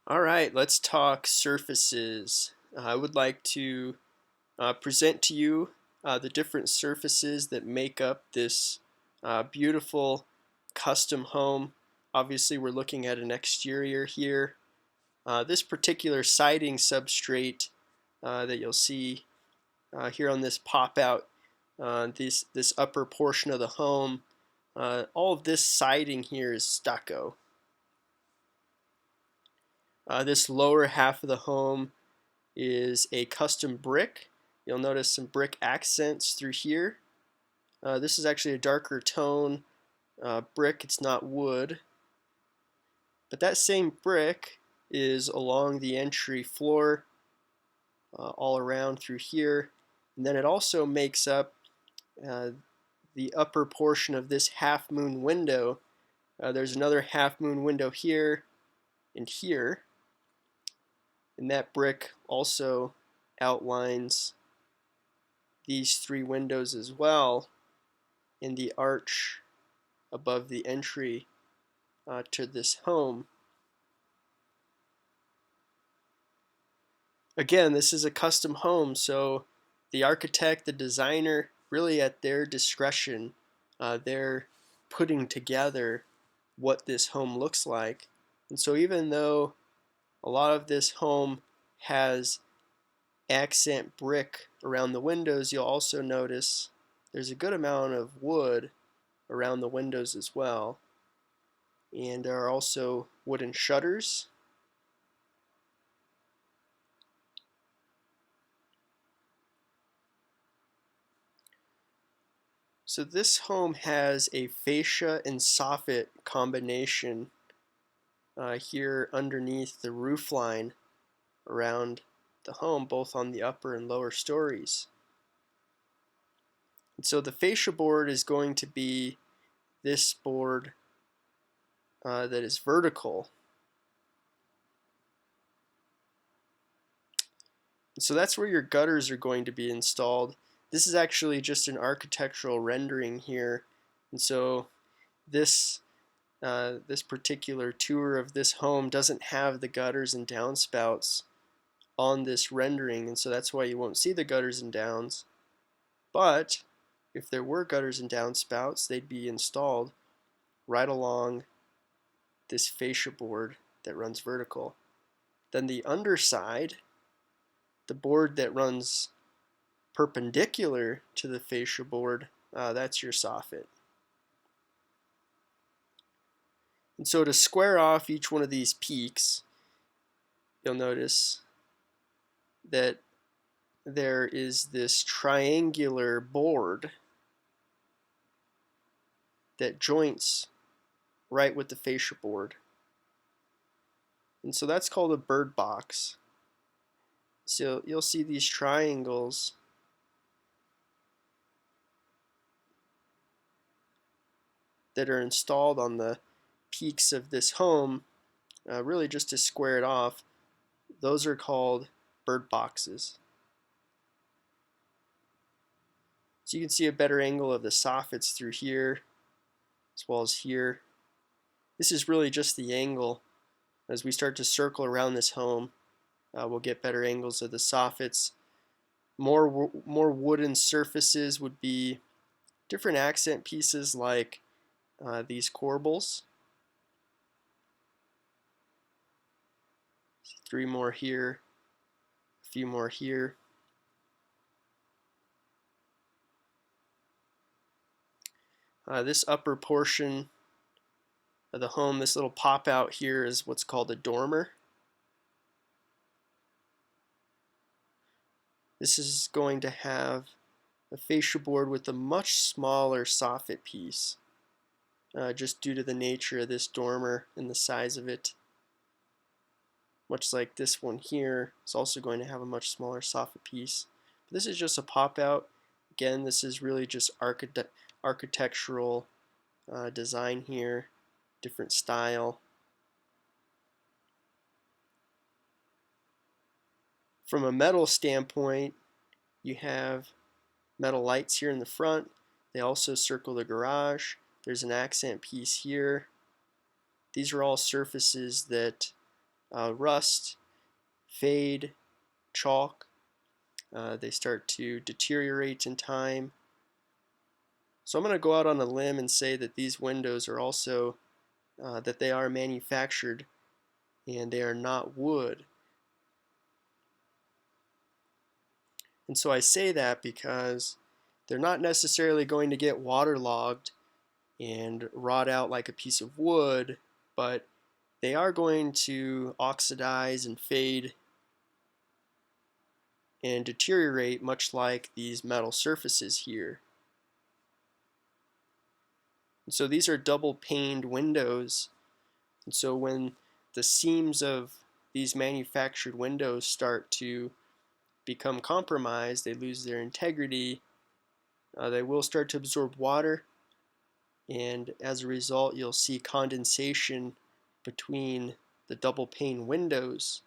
All right, let's talk surfaces. I would like to present to you the different surfaces that make up this beautiful custom home. Obviously, we're looking at an exterior here. This particular siding substrate that you'll see here on this pop out, this upper portion of the home, all of this siding here is stucco. This lower half of the home is a custom brick. You'll notice some brick accents through here. This is actually a darker tone brick, it's not wood. But that same brick is along the entry floor, all around through here. And then it also makes up the upper portion of this half moon window. There's another half moon window here and here. And that brick also outlines these three windows as well in the arch above the entry to this home. Again, this is a custom home, so the architect, the designer, really at their discretion, they're putting together what this home looks like. And so even though a lot of this home has accent brick around the windows, you'll also notice there's a good amount of wood around the windows as well. And there are also wooden shutters. So this home has a fascia and soffit combination here underneath the roof line around the home, both on the upper and lower stories. And so the fascia board is going to be this board that is vertical. And so that's where your gutters are going to be installed. This is actually just an architectural rendering here. And so this this particular tour of this home doesn't have the gutters and downspouts on this rendering, and so that's why you won't see the gutters and downs. But if there were gutters and downspouts, they'd be installed right along this fascia board that runs vertical. Then the underside, the board that runs perpendicular to the fascia board, that's your soffit. And so to square off each one of these peaks, you'll notice that there is this triangular board that joints right with the fascia board. And so that's called a bird box. So you'll see these triangles that are installed on the peaks of this home, really just to square it off. Those are called bird boxes. So you can see a better angle of the soffits through here as well as here. This is really just the angle. As we start to circle around this home, we'll get better angles of the soffits. More wooden surfaces would be different accent pieces like these corbels. Three more here, a few more here. This upper portion of the home, this little pop out here, is what's called a dormer. This is going to have a fascia board with a much smaller soffit piece, just due to the nature of this dormer and the size of it. Much like this one here, it's also going to have a much smaller soffit piece. But this is just a pop out. Again, this is really just architectural design here, different style. From a metal standpoint, you have metal lights here in the front. They also circle the garage. There's an accent piece here. These are all surfaces that rust, fade, chalk. They start to deteriorate in time. So I'm going to go out on a limb and say that these windows are also that they are manufactured and they are not wood. And so I say that because they're not necessarily going to get waterlogged and rot out like a piece of wood, but they are going to oxidize and fade and deteriorate much like these metal surfaces here. And so these are double paned windows, and so when the seams of these manufactured windows start to become compromised, they lose their integrity, they will start to absorb water, and as a result you'll see condensation between the double pane windows.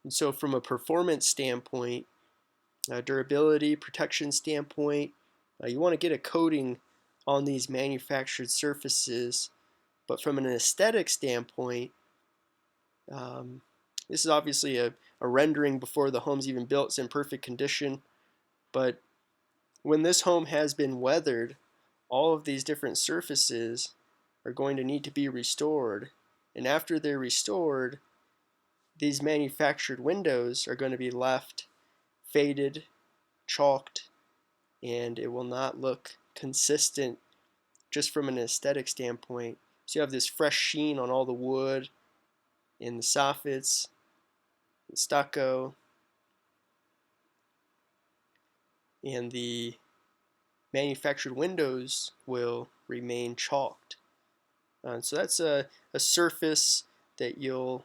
And so from a performance standpoint, durability, protection standpoint, you want to get a coating on these manufactured surfaces, but from an aesthetic standpoint, this is obviously a rendering before the home's even built. It's in perfect condition, but when this home has been weathered, all of these different surfaces are going to need to be restored. And after they're restored, these manufactured windows are going to be left faded, chalked, and it will not look consistent just from an aesthetic standpoint. So you have this fresh sheen on all the wood and the soffits, the stucco, and the manufactured windows will remain chalked. So that's a surface that you'll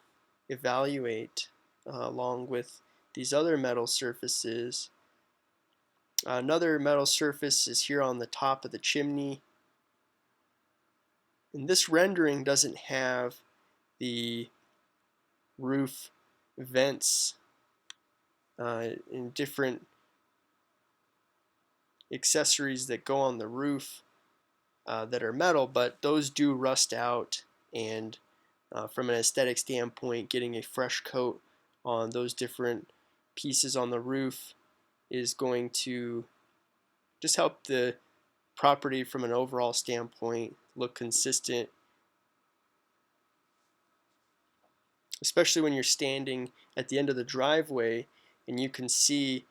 evaluate along with these other metal surfaces. Another metal surface is here on the top of the chimney. And this rendering doesn't have the roof vents and different accessories that go on the roof that are metal, but those do rust out, and from an aesthetic standpoint, getting a fresh coat on those different pieces on the roof is going to just help the property from an overall standpoint look consistent, especially when you're standing at the end of the driveway and you can see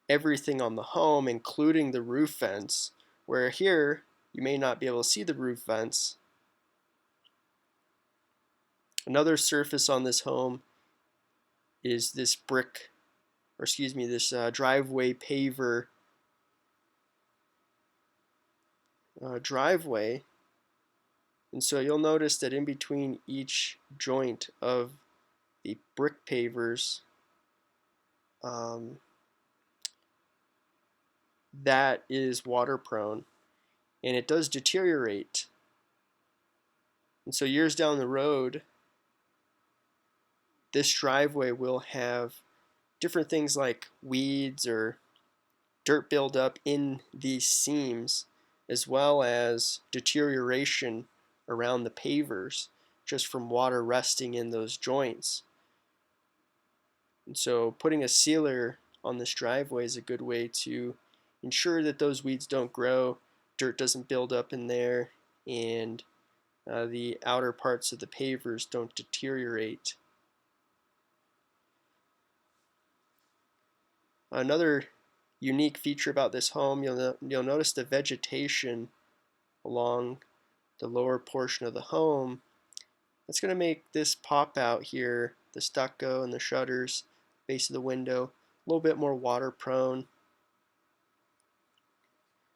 everything on the home, including the roof vents, where here you may not be able to see the roof vents. Another surface on this home is this brick, or excuse me, this driveway paver driveway. And so you'll notice that in between each joint of the brick pavers, that is water prone, and it does deteriorate. And so years down the road, this driveway will have different things like weeds or dirt buildup in these seams, as well as deterioration around the pavers just from water resting in those joints. And so putting a sealer on this driveway is a good way to ensure that those weeds don't grow, dirt doesn't build up in there, and the outer parts of the pavers don't deteriorate. Another unique feature about this home, you'll notice the vegetation along the lower portion of the home. That's going to make this pop out here, the stucco and the shutters, base of the window, a little bit more water prone.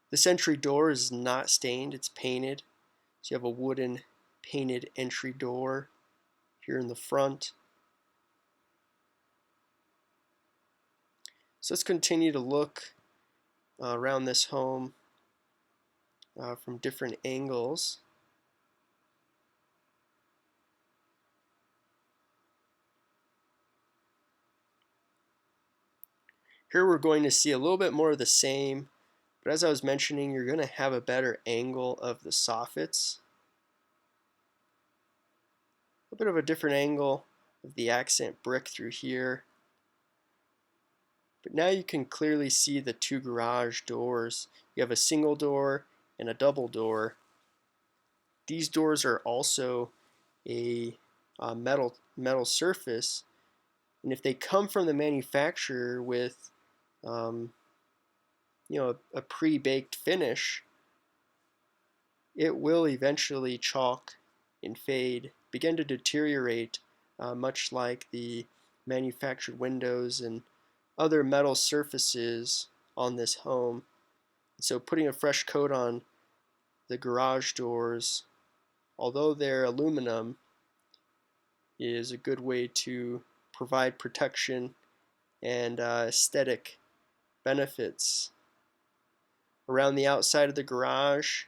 This entry door is not stained, it's painted. So you have a wooden painted entry door here in the front. So let's continue to look around this home from different angles. Here we're going to see a little bit more of the same, but as I was mentioning, you're going to have a better angle of the soffits. bit of a different angle of the accent brick through here. But now you can clearly see the two garage doors. You have a single door and a double door. These doors are also a metal surface, and if they come from the manufacturer with um, a pre-baked finish, it will eventually chalk and fade, begin to deteriorate, much like the manufactured windows and other metal surfaces on this home. So putting a fresh coat on the garage doors, although they're aluminum, is a good way to provide protection and aesthetic benefits. Around the outside of the garage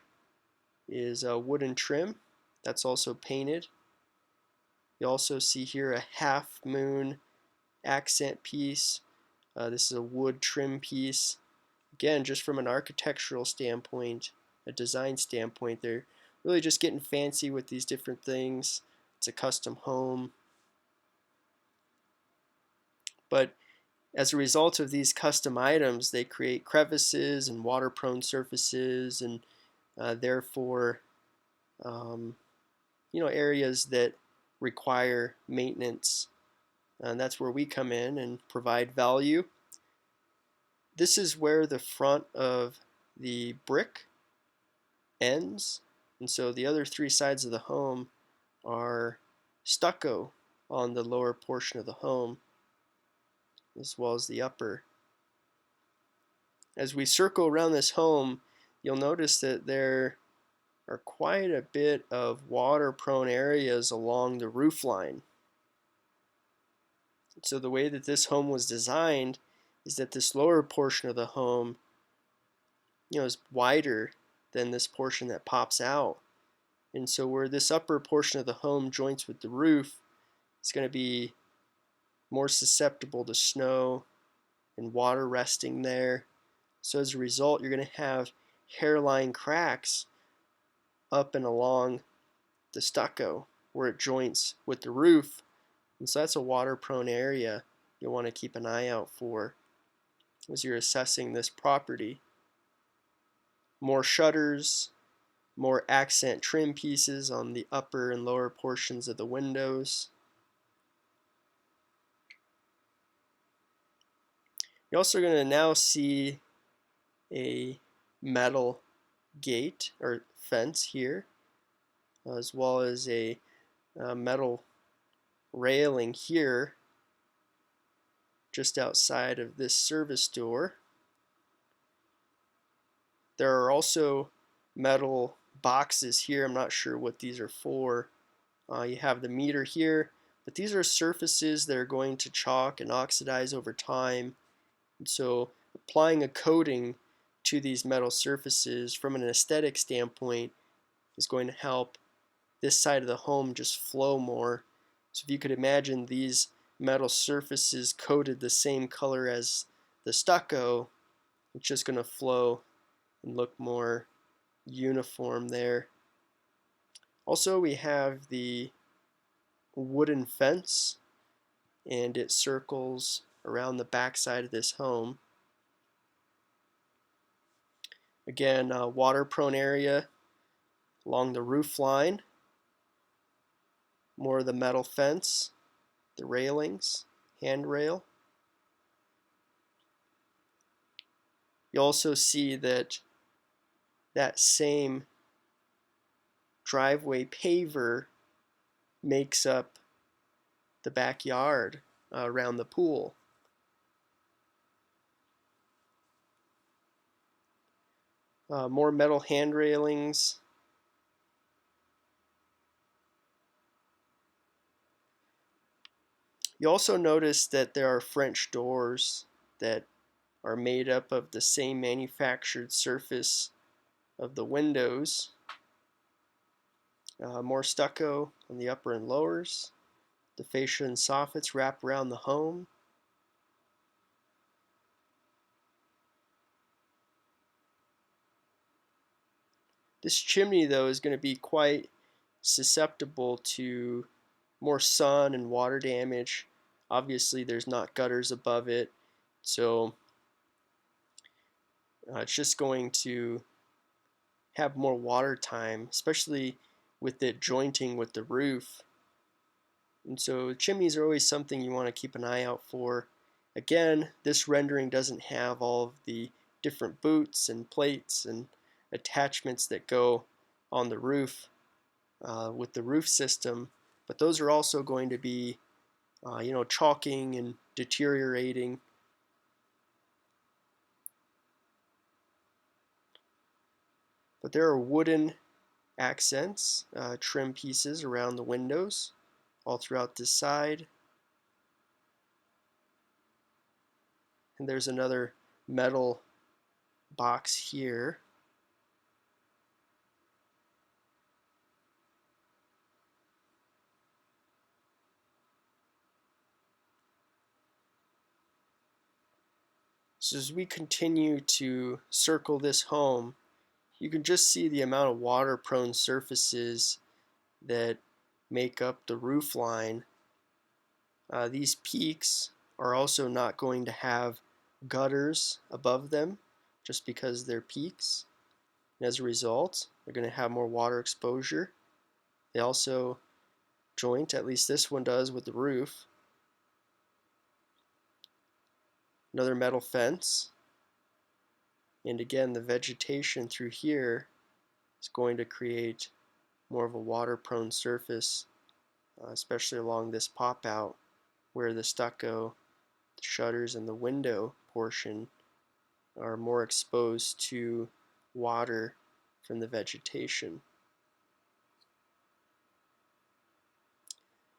is a wooden trim that's also painted. You also see here a half moon accent piece. This is a wood trim piece. Again, just from an architectural standpoint, a design standpoint, they're really just getting fancy with these different things. It's a custom home. But as a result of these custom items, they create crevices and water-prone surfaces, and therefore, um, areas that require maintenance. And that's where we come in and provide value. This is where the front of the brick ends, and so the other three sides of the home are stucco on the lower portion of the home, as well as the upper. As we circle around this home, you'll notice that there are quite a bit of water-prone areas along the roof line. So the way that this home was designed is that this lower portion of the home, is wider than this portion that pops out. And so where this upper portion of the home joins with the roof, it's going to be more susceptible to snow and water resting there. So as a result, you're going to have hairline cracks up and along the stucco where it joins with the roof. And so that's a water-prone area you'll want to keep an eye out for as you're assessing this property. More shutters, more accent trim pieces on the upper and lower portions of the windows. You're also going to now see a metal gate or fence here, as well as a metal railing here just outside of this service door. There are also metal boxes here. I'm not sure what these are for. You have the meter here, but these are surfaces that are going to chalk and oxidize over time. And so applying a coating to these metal surfaces from an aesthetic standpoint is going to help this side of the home just flow more. So if you could imagine these metal surfaces coated the same color as the stucco, it's just going to flow and look more uniform there. Also, we have the wooden fence, and it circles around the back side of this home. Again, water-prone area along the roof line. More of the metal fence, the railings, handrail. You also see that same driveway paver makes up the backyard around the pool. More metal hand railings. You also notice that there are French doors that are made up of the same manufactured surface of the windows. More stucco on the upper and lowers. The fascia and soffits wrap around the home. This chimney, though, is going to be quite susceptible to more sun and water damage. Obviously, there's not gutters above it, so it's just going to have more water time, especially with it jointing with the roof. And so chimneys are always something you want to keep an eye out for. Again, this rendering doesn't have all of the different boots and plates and attachments that go on the roof with the roof system, but those are also going to be chalking and deteriorating. But there are wooden accents, trim pieces around the windows, all throughout this side. And there's another metal box here. So as we continue to circle this home, you can just see the amount of water-prone surfaces that make up the roof line. These peaks are also not going to have gutters above them just because they're peaks. And as a result, they're going to have more water exposure. They also joint, at least this one does, with the roof. Another metal fence. And again, the vegetation through here is going to create more of a water-prone surface, especially along this pop-out where the stucco, the shutters, and the window portion are more exposed to water from the vegetation.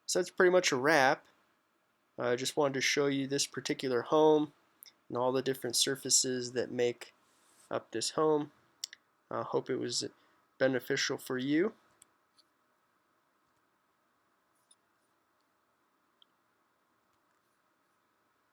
So that's pretty much a wrap. I just wanted to show you this particular home and all the different surfaces that make up this home. I hope it was beneficial for you.